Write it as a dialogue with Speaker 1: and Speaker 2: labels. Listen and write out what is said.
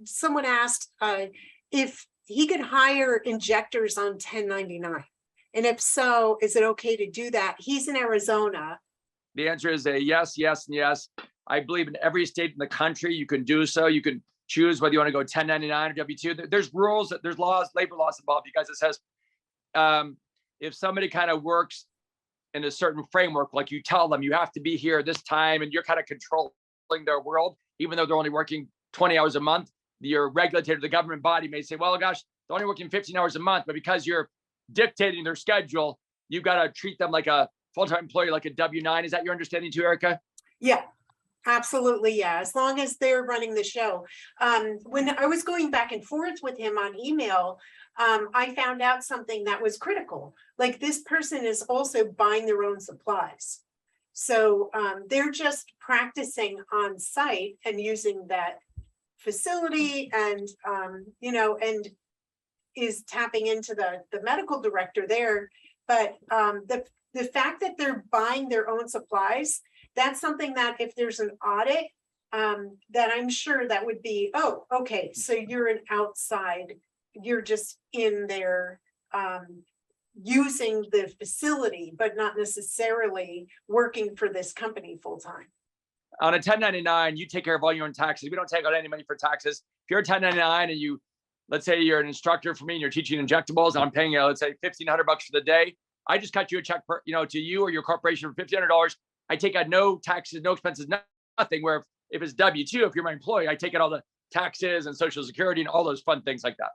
Speaker 1: someone asked if he could hire injectors on 1099. And if so, is it okay to do that? He's in Arizona.
Speaker 2: The answer is a yes, yes, and yes. I believe in every state in the country you can do so. You can choose whether you want to go 1099 or W-2. There's rules, there's laws, labor laws involved because it says if somebody kind of works in a certain framework, like you tell them you have to be here this time and you're kind of controlling their world, even though they're only working 20 hours a month, your regulator, the government body may say, well, gosh, they're only working 15 hours a month, but because you're dictating their schedule, you've got to treat them like a full-time employee, like a W-9. Is that your understanding too, Erica?
Speaker 1: Yeah, absolutely. Yeah. As long as they're running the show. When I was going back and forth with him on email, I found out something that was critical. Like, this person is also buying their own supplies. So they're just practicing on site and using that facility and, and is tapping into the medical director there. But the fact that they're buying their own supplies, that's something that if there's an audit, that I'm sure that would be, oh, okay, so you're an outside, you're just in there using the facility, but not necessarily working for this company full time.
Speaker 2: On a 1099, you take care of all your own taxes. We don't take out any money for taxes. If you're a 1099 and you, let's say you're an instructor for me and you're teaching injectables, and I'm paying you, let's say $1,500 for the day. I just cut you a check, to you or your corporation for $1,500. I take out no taxes, no expenses, nothing. Where if it's W-2, if you're my employee, I take out all the taxes and Social Security and all those fun things like that.